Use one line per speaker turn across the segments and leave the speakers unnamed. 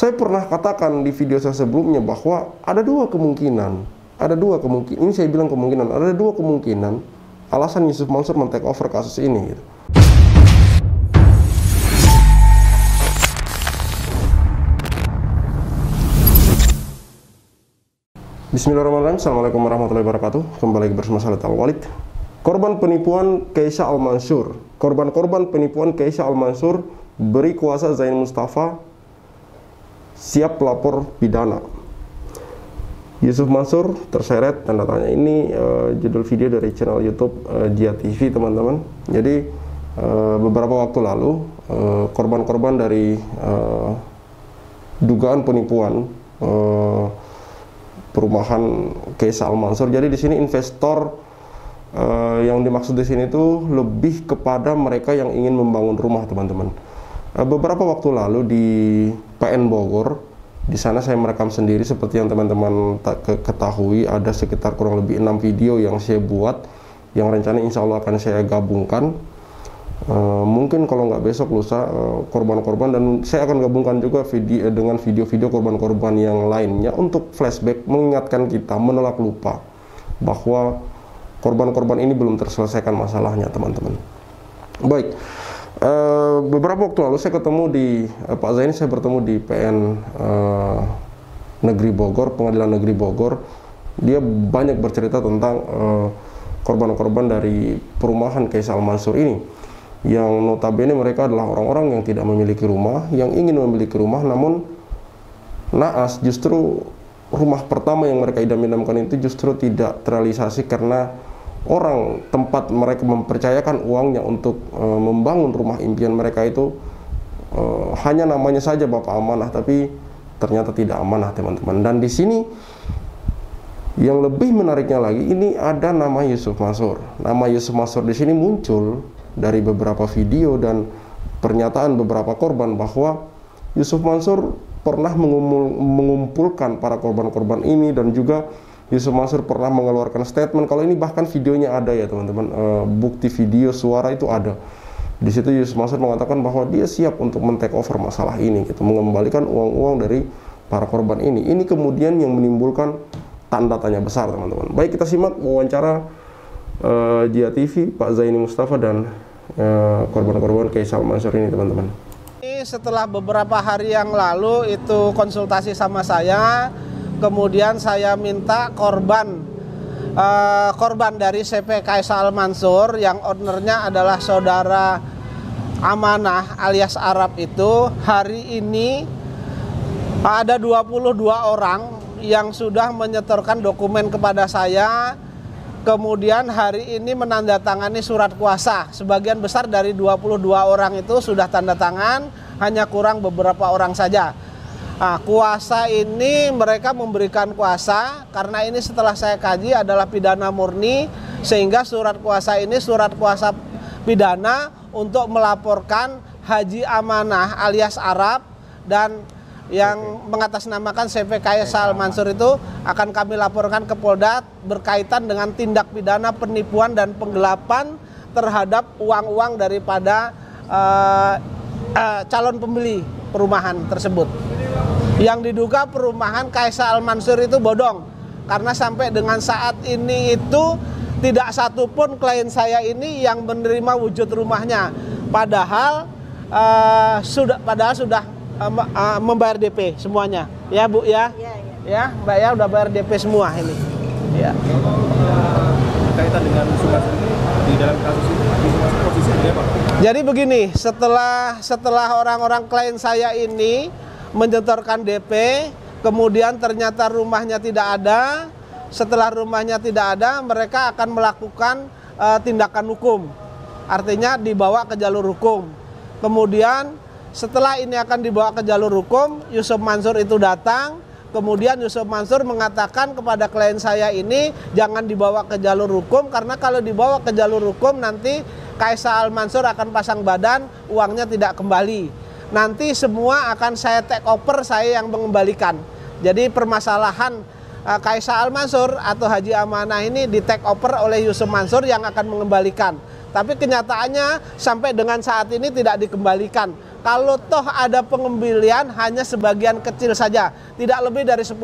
Saya pernah katakan di video saya sebelumnya bahwa ada dua kemungkinan. Ini saya bilang kemungkinan. Ada dua kemungkinan alasan Yusuf Mansur men-take over kasus ini gitu. Bismillahirrahmanirrahim. Assalamualaikum warahmatullahi wabarakatuh. Kembali bersama saya Al-Walid. Korban penipuan Keisha Al-Mansur. Korban penipuan Keisha Al-Mansur beri kuasa Zain Mustafa siap pelapor pidana. Yusuf Mansur terseret tanda tanya. Ini judul video dari channel YouTube Dia TV, teman-teman. Jadi beberapa waktu lalu korban-korban dari dugaan penipuan perumahan Keisha Al-Mansur. Jadi di sini investor yang dimaksud di sini itu lebih kepada mereka yang ingin membangun rumah, teman-teman. Beberapa waktu lalu di PN Bogor, di sana saya merekam sendiri seperti yang teman-teman ketahui. Ada sekitar kurang lebih 6 video yang saya buat, yang rencana insya Allah akan saya gabungkan. Mungkin kalau nggak besok lusa korban-korban, dan saya akan gabungkan juga video dengan video-video korban-korban yang lainnya untuk flashback, mengingatkan kita, menolak lupa bahwa korban-korban ini belum terselesaikan masalahnya, teman-teman. Baik, beberapa waktu lalu saya ketemu di Pak Zain, saya bertemu di PN Negeri Bogor, Pengadilan Negeri Bogor. Dia banyak bercerita tentang korban-korban dari perumahan Keisha Al-Mansur ini, yang notabene mereka adalah orang-orang yang tidak memiliki rumah, yang ingin memiliki rumah, namun naas justru rumah pertama yang mereka idam-idamkan itu justru tidak terrealisasi karena orang tempat mereka mempercayakan uangnya untuk membangun rumah impian mereka itu hanya namanya saja Bapak Amanah, tapi ternyata tidak amanah, teman-teman. Dan di sini yang lebih menariknya lagi, ini ada nama Yusuf Mansur. Nama Yusuf Mansur di sini muncul dari beberapa video dan pernyataan beberapa korban bahwa Yusuf Mansur pernah mengumpulkan para korban-korban ini, dan juga Yusuf Mansur pernah mengeluarkan statement. Kalau ini bahkan videonya ada ya, teman-teman, bukti video suara itu ada. Di situ Yusuf Mansur mengatakan bahwa dia siap untuk men-take over masalah ini, gitu, mengembalikan uang-uang dari para korban ini. Ini kemudian yang menimbulkan tanda tanya besar, teman-teman. Baik, kita simak wawancara Dia TV Pak Zain Mustafa dan korban-korban Keisha Al-Mansur ini, teman-teman.
Setelah beberapa hari yang lalu itu konsultasi sama saya, kemudian saya minta korban dari CP Keisha Al-Mansur yang ownernya adalah saudara Amanah alias Arab itu, hari ini ada 22 orang yang sudah menyetorkan dokumen kepada saya. Kemudian hari ini menandatangani surat kuasa. Sebagian besar dari 22 orang itu sudah tanda tangan, hanya kurang beberapa orang saja. Nah, kuasa ini mereka memberikan kuasa karena ini setelah saya kaji adalah pidana murni, sehingga surat kuasa ini surat kuasa pidana untuk melaporkan Haji Amanah alias Arab dan yang mengatasnamakan CP Keisha Al-Mansur itu akan kami laporkan ke Polda berkaitan dengan tindak pidana penipuan dan penggelapan terhadap uang-uang daripada calon pembeli perumahan tersebut. Yang diduga perumahan Keisha Al-Mansur itu bodong, karena sampai dengan saat ini itu tidak satupun klien saya ini yang menerima wujud rumahnya, padahal sudah membayar DP semuanya, ya Bu ya, ya Mbak ya, udah bayar DP semua ini. Ya. Berkaitan dengan Yusuf Mansur ini di dalam kasus ini, Yusuf Mansur posisinya dia, Pak? Jadi begini, setelah orang-orang klien saya ini menyetorkan DP, kemudian ternyata rumahnya tidak ada. Setelah rumahnya tidak ada, mereka akan melakukan tindakan hukum, artinya dibawa ke jalur hukum. Kemudian setelah ini akan dibawa ke jalur hukum, Yusuf Mansur itu datang. Kemudian Yusuf Mansur mengatakan kepada klien saya ini jangan dibawa ke jalur hukum, karena kalau dibawa ke jalur hukum nanti Keisha Al-Mansur akan pasang badan, uangnya tidak kembali. Nanti semua akan saya take over, saya yang mengembalikan. Jadi permasalahan Keisha Al-Mansur atau Haji Amanah ini di take over oleh Yusuf Mansur yang akan mengembalikan. Tapi kenyataannya sampai dengan saat ini tidak dikembalikan. kalau toh ada pengambilan hanya sebagian kecil saja, tidak lebih dari 10%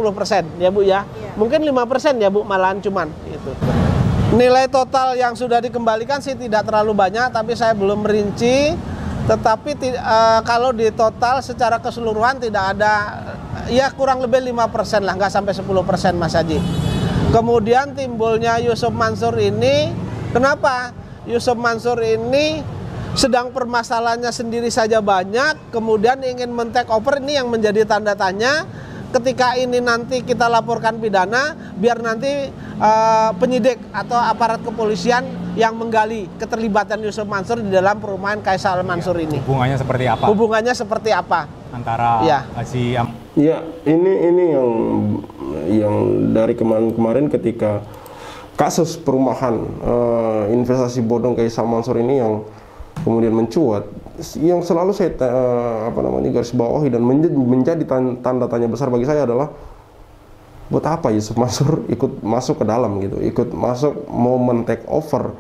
ya Bu ya. Mungkin 5% ya Bu, malahan cuman itu. Nilai total yang sudah dikembalikan sih tidak terlalu banyak, tapi saya belum merinci. Tetapi kalau di total secara keseluruhan tidak ada, ya kurang lebih 5% lah, nggak sampai 10% Mas Haji. Kemudian timbulnya Yusuf Mansur ini, kenapa? Yusuf Mansur ini sedang permasalahannya sendiri saja banyak, kemudian ingin men-take over, ini yang menjadi tanda tanya. Ketika ini nanti kita laporkan pidana, biar nanti penyidik atau aparat kepolisian yang menggali keterlibatan Yusuf Mansur di dalam perumahan Kaisal Mansur ini.
Hubungannya seperti apa?
Hubungannya seperti apa?
Antara si
Ya, ini yang dari kemarin ketika kasus perumahan investasi bodong Kaisal Mansur ini yang kemudian mencuat, yang selalu saya garis bawahi dan menjadi tanda tanya besar bagi saya adalah buat apa Yusuf Mansur ikut masuk ke dalam gitu, ikut masuk mau men-take over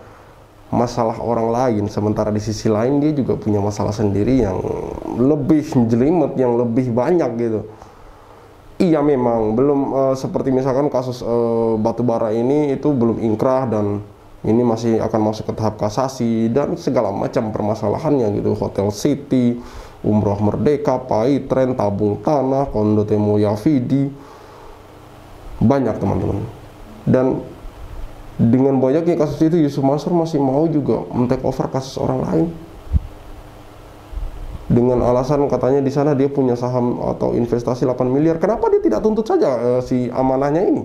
masalah orang lain, sementara di sisi lain dia juga punya masalah sendiri yang lebih jelimet, yang lebih banyak gitu. Iya memang belum seperti misalkan kasus batubara ini itu belum inkrah dan ini masih akan masuk ke tahap kasasi dan segala macam permasalahannya gitu. Hotel City, Umroh Merdeka, Paitren, Tabung Tanah, Kondo Temo Yafidi, banyak teman-teman. Dan dengan banyaknya kasus itu, Yusuf Mansur masih mau juga men-take over kasus orang lain. Dengan alasan katanya di sana dia punya saham atau investasi 8 miliar. Kenapa dia tidak tuntut saja si amanahnya ini?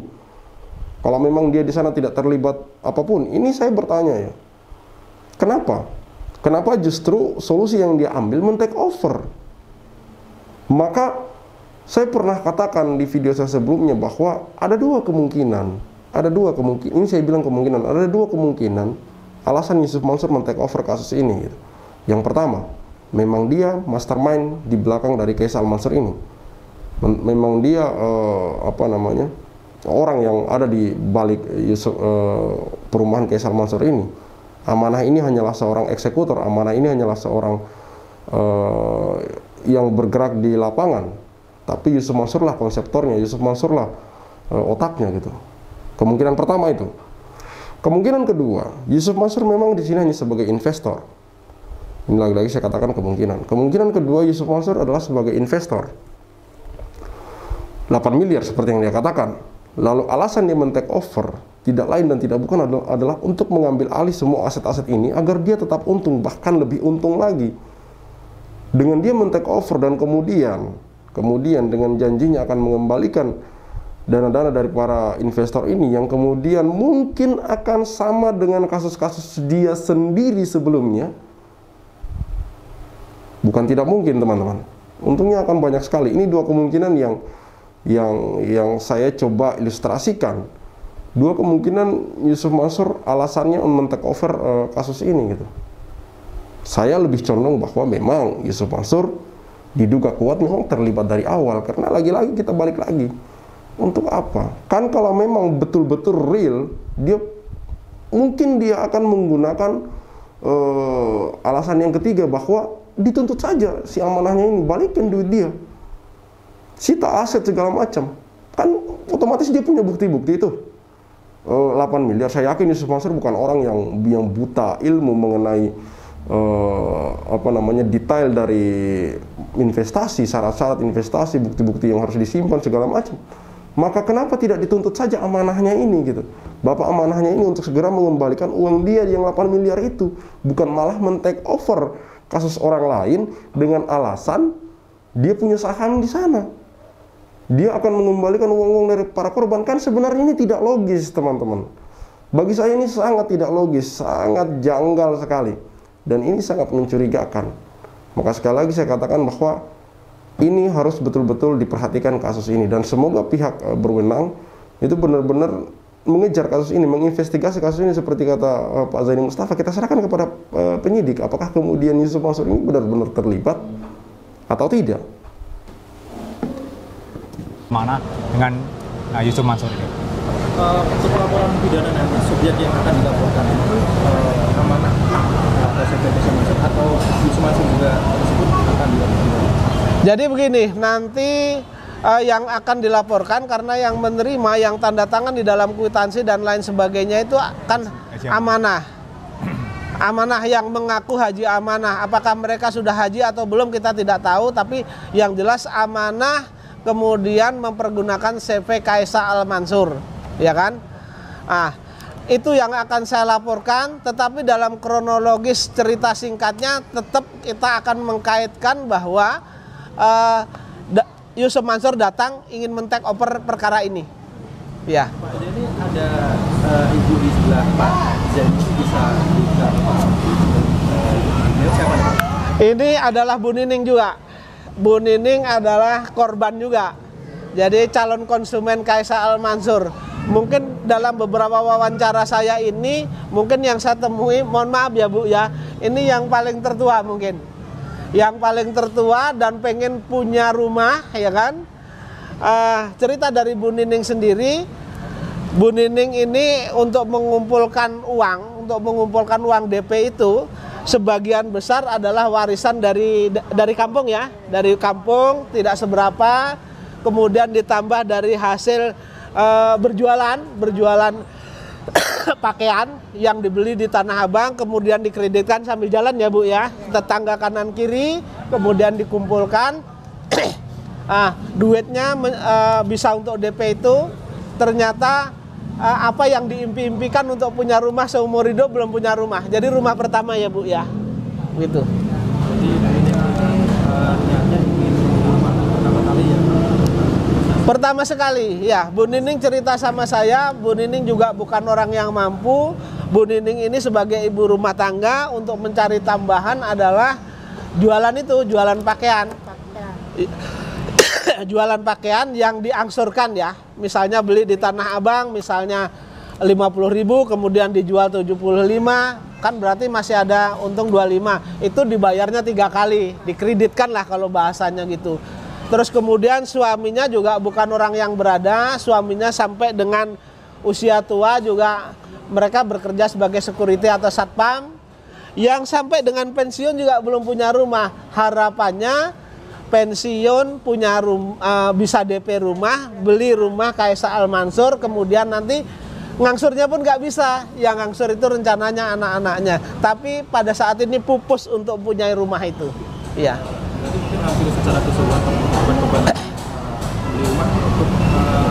Kalau memang dia di sana tidak terlibat apapun, ini saya bertanya ya, kenapa? Kenapa justru solusi yang dia ambil men-take over? Maka saya pernah katakan di video saya sebelumnya bahwa ada dua kemungkinan, ini saya bilang kemungkinan, ada dua kemungkinan alasan Yusuf Mansur men-take over kasus ini. Gitu. Yang pertama, memang dia mastermind di belakang dari Kaisal Mansur ini, memang dia orang yang ada di balik perumahan Kaisal Mansur ini. Amanah ini hanyalah seorang eksekutor, amanah ini hanyalah seorang yang bergerak di lapangan. Tapi Yusuf Mansur lah konseptornya, Yusuf Mansur lah otaknya gitu. Kemungkinan pertama itu. Kemungkinan kedua, Yusuf Mansur memang di sini hanya sebagai investor. Ini lagi-lagi saya katakan kemungkinan. Kemungkinan kedua, Yusuf Mansur adalah sebagai investor. 8 miliar seperti yang dia katakan. Lalu alasan dia men-take over tidak lain dan tidak bukan adalah untuk mengambil alih semua aset-aset ini agar dia tetap untung, bahkan lebih untung lagi. Dengan dia men-take over dan kemudian dengan janjinya akan mengembalikan dana-dana dari para investor ini yang kemudian mungkin akan sama dengan kasus-kasus dia sendiri sebelumnya. Bukan tidak mungkin teman-teman. Untungnya akan banyak sekali. Ini dua kemungkinan yang saya coba ilustrasikan. Dua kemungkinan Yusuf Mansur alasannya men-take over kasus ini gitu. Saya lebih condong bahwa memang Yusuf Mansur diduga kuat memang terlibat dari awal, karena lagi-lagi kita balik lagi. Untuk apa? Kan kalau memang betul-betul real, mungkin dia akan menggunakan alasan yang ketiga bahwa dituntut saja si amanahnya ini, balikin duit dia, sita aset segala macam, kan otomatis dia punya bukti-bukti itu. 8 miliar, saya yakin Yusuf Mansur bukan orang yang buta ilmu mengenai detail dari investasi, syarat-syarat investasi, bukti-bukti yang harus disimpan segala macam. Maka kenapa tidak dituntut saja amanahnya ini gitu? Bapak amanahnya ini untuk segera mengembalikan uang dia yang 8 miliar itu, bukan malah men-take over kasus orang lain dengan alasan dia punya saham di sana. Dia akan mengembalikan uang-uang dari para korban. Kan sebenarnya ini tidak logis, teman-teman. Bagi saya ini sangat tidak logis, sangat janggal sekali. Dan ini sangat mencurigakan. Maka sekali lagi saya katakan bahwa ini harus betul-betul diperhatikan kasus ini. Dan semoga pihak berwenang itu benar-benar mengejar kasus ini, menginvestigasi kasus ini seperti kata Pak Zaini Mustafa. Kita serahkan kepada penyidik. Apakah kemudian Yusuf Mansur ini benar-benar terlibat atau tidak?
Mana dengan Yusuf Mansur ini?
Untuk laporan pidana nanti subjek yang akan dilaporkan amanah CP Kaisal Mansur atau Yusuf Mansur juga tersebut akan dilaporkan?
Jadi begini, nanti yang akan dilaporkan karena yang menerima, yang tanda tangan di dalam kwitansi dan lain sebagainya itu kan amanah. Amanah yang mengaku haji amanah. Apakah mereka sudah haji atau belum kita tidak tahu, tapi yang jelas amanah kemudian mempergunakan CV Kaisal Mansur, ya kan? Itu yang akan saya laporkan, tetapi dalam kronologis cerita singkatnya tetap kita akan mengkaitkan bahwa Yusuf Mansur datang ingin men-take over perkara ini. Ya.
Pak, jadi ada ibu di sebelah Pak Zaini, bisa siapa nih?
Ini adalah Bu Nining juga. Bu Nining adalah korban juga. Jadi calon konsumen Kaisal Mansur. Mungkin dalam beberapa wawancara saya ini, mungkin yang saya temui, mohon maaf ya Bu ya, ini yang paling tertua mungkin. Yang paling tertua dan pengen punya rumah, ya kan? Cerita dari Bu Nining sendiri, Bu Nining ini untuk mengumpulkan uang DP itu sebagian besar adalah warisan dari kampung ya, dari kampung tidak seberapa, kemudian ditambah dari hasil berjualan pakaian yang dibeli di Tanah Abang, kemudian dikreditkan sambil jalan ya Bu ya, tetangga kanan kiri, kemudian dikumpulkan. Duitnya bisa untuk DP itu, ternyata apa yang diimpi-impikan untuk punya rumah seumur hidup belum punya rumah. Jadi rumah pertama ya Bu ya, gitu.
Jadi niatnya ingin rumah pertama kali ya?
Pertama sekali, ya, Bu Nining cerita sama saya, Bu Nining juga bukan orang yang mampu. Bu Nining ini sebagai ibu rumah tangga untuk mencari tambahan adalah jualan pakaian. Jualan pakaian yang diangsurkan ya. Misalnya beli di Tanah Abang, misalnya 50.000, kemudian dijual 75, kan berarti masih ada untung 25. Itu dibayarnya 3 kali, dikreditkan lah kalau bahasanya gitu. Terus kemudian suaminya juga bukan orang yang berada, suaminya sampai dengan usia tua juga mereka bekerja sebagai security atau satpam, yang sampai dengan pensiun juga belum punya rumah. Harapannya pensiun punya bisa DP rumah, beli rumah Kaisal Mansur, kemudian nanti ngangsurnya pun nggak bisa. Yang ngangsur itu rencananya anak-anaknya, tapi pada saat ini pupus untuk punya rumah itu. Iya.
Jadi mungkin hampir secara keseluruhan korban-korban beli rumah untuk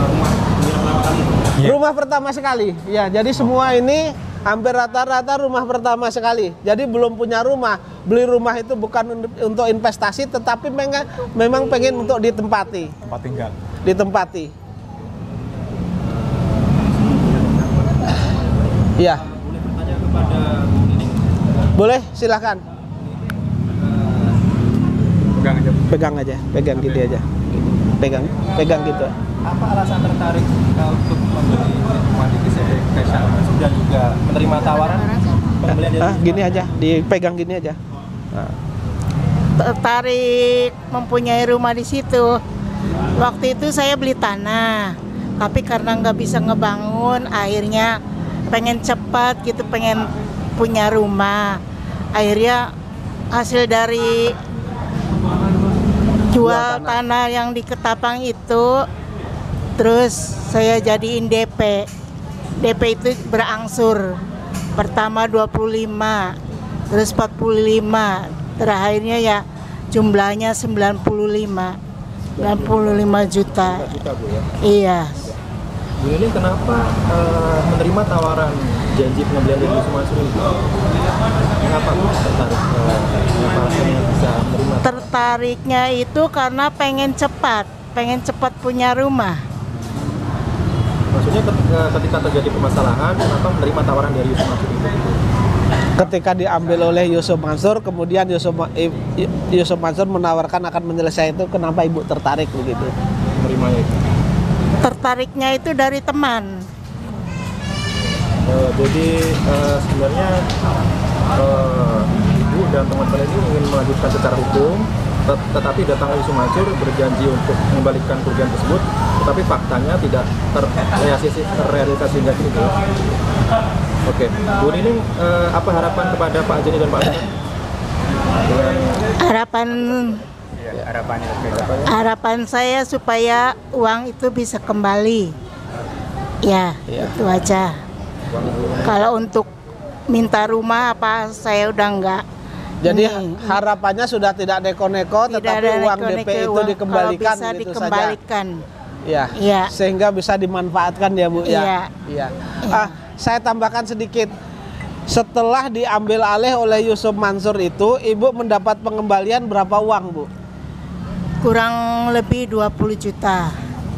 rumah yang pertama kali.
Rumah pertama sekali, ya. Jadi semua ini hampir rata-rata rumah pertama sekali. Jadi belum punya rumah. Beli rumah itu bukan untuk investasi, tetapi memang pengen untuk ditempati.
Tempat tinggal.
Ditempati. Iya.
Boleh bertanya kepada Bu Nining?
Boleh, silakan.
Pegang aja.
Pegang gini aja. Pegang gitu.
Apa alasan tertarik untuk membeli rumah di CP Kaisal Mansur dan juga menerima tawaran pembelian dari
Gini aja, dipegang gini aja.
Tertarik mempunyai rumah di situ. Waktu itu saya beli tanah, tapi karena nggak bisa ngebangun, akhirnya pengen cepat gitu, pengen punya rumah. Akhirnya hasil dari jual tanah yang di Ketapang itu, terus saya jadiin DP. DP itu berangsur. Pertama 25, terus 45, terakhirnya ya jumlahnya 95 juta.
Bu ya?
Iya.
Bu Nining kenapa menerima tawaran janji pembelian dari Yusuf Mansur ini? Kenapa tertarik? Kenapa alasannya bisa menerima?
Tertariknya itu karena pengen cepat punya rumah.
Maksudnya ketika terjadi permasalahan, kenapa menerima tawaran dari Yusuf Mansur itu?
Ketika diambil oleh Yusuf Mansur, kemudian Yusuf Mansur menawarkan akan menyelesaikan itu, kenapa Ibu tertarik begitu?
Menerimanya itu?
Tertariknya itu dari teman.
Jadi sebenarnya Ibu dan teman-teman ini ingin melanjutkan secara hukum, tetapi datang Yusuf Mansur berjanji untuk mengembalikan kerugian tersebut, tetapi faktanya tidak terrealisasi hingga kini. Oke, Bu Nining, apa harapan kepada Pak Joni dan Pak Sudar?
Harapan saya supaya uang itu bisa kembali. Ya, itu aja. Kalau untuk minta rumah apa saya udah enggak.
Jadi harapannya sudah tidak neko-neko, tetapi uang DP itu dikembalikan,
kalau bisa
gitu
dikembalikan.
Saja. Ya, sehingga bisa dimanfaatkan ya Bu ya. Iya. Saya tambahkan sedikit. Setelah diambil alih oleh Yusuf Mansur itu, Ibu mendapat pengembalian berapa uang, Bu?
Kurang lebih 20 juta.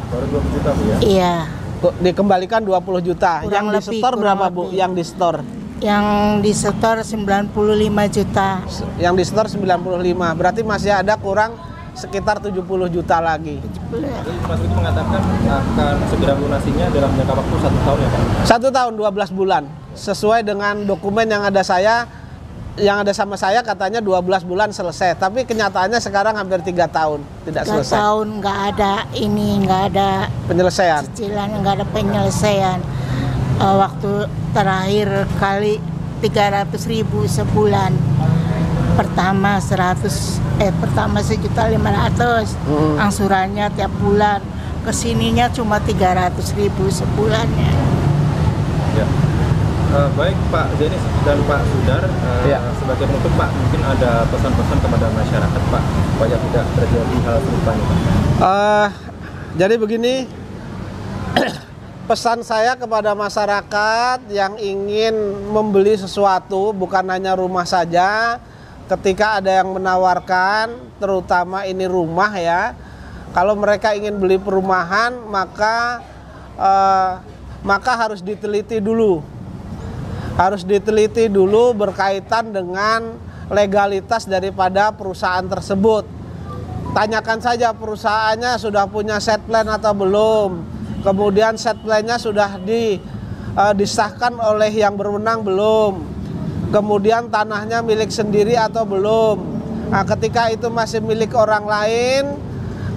Baru 20 juta, Bu ya?
Iya.
Dikembalikan 20 juta.
Kurang
Yang di setor berapa, Bu? Yang di setor?
Yang di setor 95 juta.
Yang di setor 95. Berarti masih ada kurang sekitar 70 juta lagi.
Jadi Mas Budi mengatakan akan segera lunasinya dalam jangka waktu 1 tahun ya Pak?
1 tahun 12 bulan. Sesuai dengan dokumen yang ada sama saya katanya 12 bulan selesai. Tapi kenyataannya sekarang hampir 3 tahun tidak selesai.
3 tahun nggak ada
penyelesaian.
Cicilan, nggak ada penyelesaian. Waktu terakhir kali 300.000 sebulan. Pertama 1.500.000, angsurannya tiap bulan. Kesininya cuma 300.000 sebulannya.
Ya. Baik Pak Denis dan Pak Sudar, sebagai penutup Pak, mungkin ada pesan-pesan kepada masyarakat Pak supaya tidak terjadi hal serupa ini Pak.
Jadi begini, pesan saya kepada masyarakat yang ingin membeli sesuatu, bukan hanya rumah saja. Ketika ada yang menawarkan, terutama ini rumah ya, kalau mereka ingin beli perumahan, maka harus diteliti dulu. Harus diteliti dulu berkaitan dengan legalitas daripada perusahaan tersebut. Tanyakan saja perusahaannya sudah punya set plan atau belum. Kemudian set plan-nya sudah disahkan oleh yang berwenang belum. Kemudian tanahnya milik sendiri atau belum. Nah, ketika itu masih milik orang lain,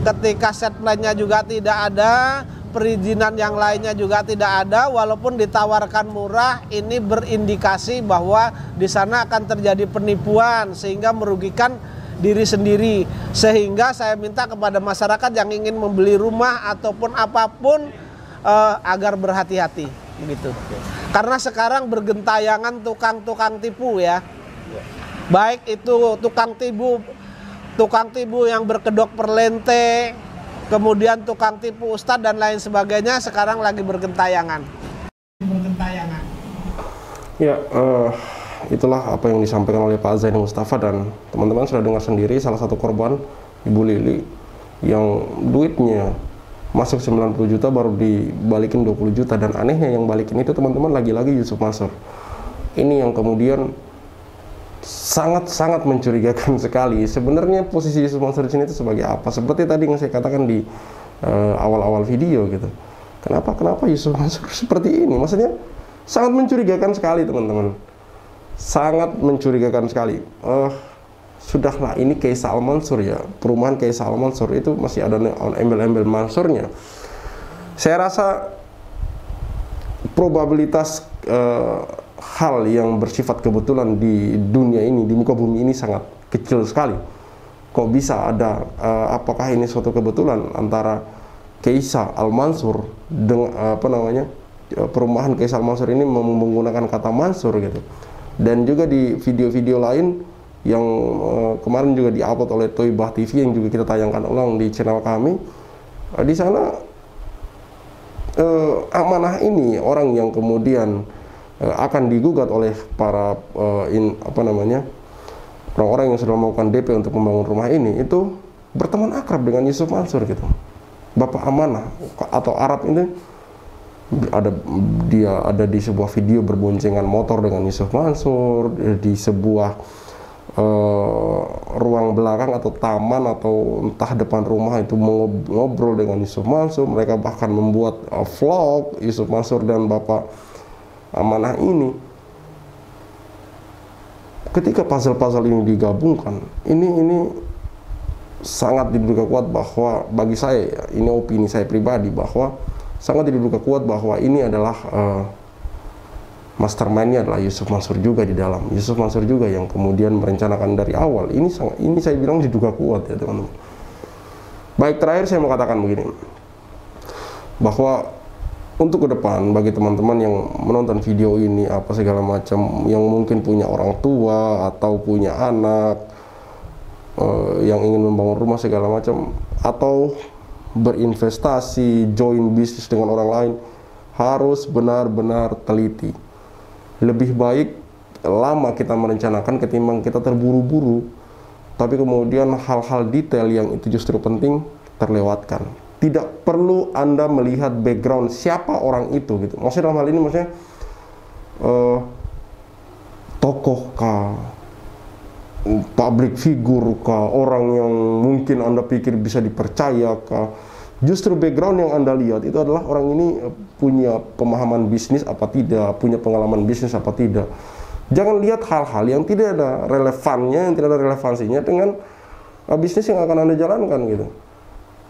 ketika set plan-nya juga tidak ada, perizinan yang lainnya juga tidak ada, walaupun ditawarkan murah, ini berindikasi bahwa di sana akan terjadi penipuan sehingga merugikan diri sendiri. Sehingga saya minta kepada masyarakat yang ingin membeli rumah ataupun apapun agar berhati-hati begitu. Karena sekarang bergentayangan tukang-tukang tipu ya. Baik itu tukang tipu yang berkedok perlente, kemudian tukang tipu ustadz dan lain sebagainya sekarang lagi bergentayangan.
Ya, itulah apa yang disampaikan oleh Pak Zaini Mustafa, dan teman-teman sudah dengar sendiri salah satu korban, Ibu Lili, yang duitnya masuk 90 juta baru dibalikin 20 juta, dan anehnya yang balikin itu teman-teman lagi-lagi Yusuf Mansur. Ini yang kemudian sangat-sangat mencurigakan sekali. Sebenarnya posisi Yusuf Mansur di sini itu sebagai apa? Seperti tadi yang saya katakan di awal-awal video gitu. Kenapa Yusuf Mansur seperti ini? Maksudnya sangat mencurigakan sekali teman-teman. Sangat mencurigakan sekali. Sudahlah, ini Kaisal Mansur ya, perumahan Kaisal Mansur itu masih ada embel-embel Mansurnya. Saya rasa probabilitas hal yang bersifat kebetulan di dunia ini, di muka bumi ini sangat kecil sekali. Kok bisa ada, apakah ini suatu kebetulan antara Kaisal Al-Mansur dengan perumahan Kaisal Mansur ini menggunakan kata Mansur gitu. Dan juga di video-video lain yang kemarin juga diupload oleh Toibah TV yang juga kita tayangkan ulang di channel kami, di sana amanah ini orang yang kemudian akan digugat oleh para orang-orang yang sudah melakukan DP untuk membangun rumah ini, itu berteman akrab dengan Yusuf Mansur gitu. Bapak amanah atau Arab ini ada di sebuah video berboncengan motor dengan Yusuf Mansur, di sebuah ruang belakang atau taman atau entah depan rumah itu ngobrol dengan Yusuf Mansur. Mereka bahkan membuat vlog Yusuf Mansur dan Bapak amanah ini. Ketika puzzle-puzzle ini digabungkan, ini sangat diduga kuat bahwa, bagi saya, ini opini saya pribadi, bahwa sangat diduga kuat bahwa ini adalah mastermind-nya adalah Yusuf Mansur juga di dalam. Yusuf Mansur juga yang kemudian merencanakan dari awal. Ini saya bilang diduga kuat ya teman-teman. Baik, terakhir saya mau katakan begini, bahwa untuk ke depan bagi teman-teman yang menonton video ini apa segala macam, yang mungkin punya orang tua atau punya anak yang ingin membangun rumah segala macam, atau berinvestasi, join bisnis dengan orang lain, harus benar-benar teliti. Lebih baik lama kita merencanakan ketimbang kita terburu-buru, tapi kemudian hal-hal detail yang itu justru penting terlewatkan. Tidak perlu Anda melihat background siapa orang itu gitu. Maksudnya dalam hal ini maksudnya tokoh kah, public figure kah, orang yang mungkin Anda pikir bisa dipercaya kah. Justru background yang Anda lihat itu adalah orang ini punya pemahaman bisnis apa tidak, punya pengalaman bisnis apa tidak. Jangan lihat hal-hal yang tidak ada relevannya, yang tidak ada relevansinya dengan bisnis yang akan Anda jalankan gitu.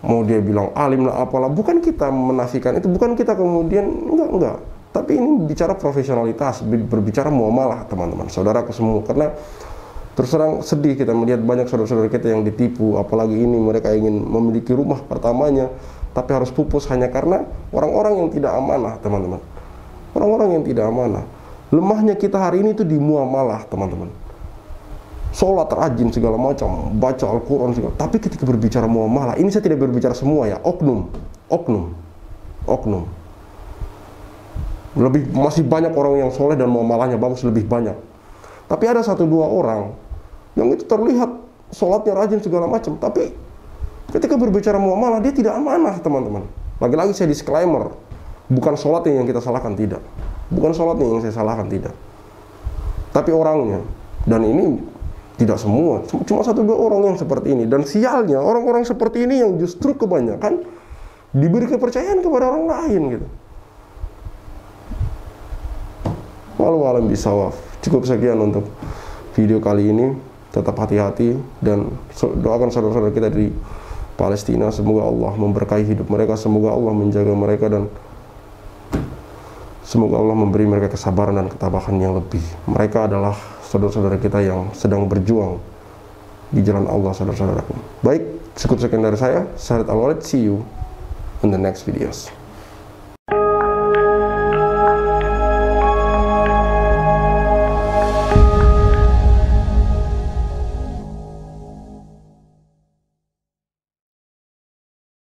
Mau dia bilang alim lah apalah, bukan kita menafikan itu, bukan kita kemudian enggak. Tapi ini bicara profesionalitas, berbicara muamalah teman-teman, saudaraku semua. Karena terus terang sedih kita melihat banyak saudara-saudara kita yang ditipu, apalagi ini mereka ingin memiliki rumah pertamanya, tapi harus pupus hanya karena orang-orang yang tidak amanah teman-teman. Orang-orang yang tidak amanah. Lemahnya kita hari ini itu di muamalah teman-teman. Sholat rajin segala macam, baca Al-Quran segala. Tapi ketika berbicara muamalah, ini saya tidak berbicara semua ya, oknum. Masih banyak orang yang soleh dan muamalahnya bagus, lebih banyak. Tapi ada 1-2 orang yang itu terlihat sholatnya rajin segala macam, tapi ketika berbicara muamalah dia tidak amanah teman-teman. Lagi-lagi saya disclaimer, bukan sholatnya yang kita salahkan, tidak. Bukan sholatnya yang saya salahkan, tidak. Tapi orangnya. Dan ini tidak semua, cuma 1-2 orang yang seperti ini. Dan sialnya orang-orang seperti ini yang justru kebanyakan diberi kepercayaan kepada orang lain gitu. Wallahu a'lam bishawab. Cukup sekian untuk video kali ini. Tetap hati-hati dan doakan saudara-saudara kita di Palestina, semoga Allah memberkahi hidup mereka, semoga Allah menjaga mereka, dan semoga Allah memberi mereka kesabaran dan ketabahan yang lebih. Mereka adalah saudara-saudara kita yang sedang berjuang di jalan Allah, saudara-saudaraku. Baik, cukup sekian dari saya. Syahid Al-Walid, see you in the next videos.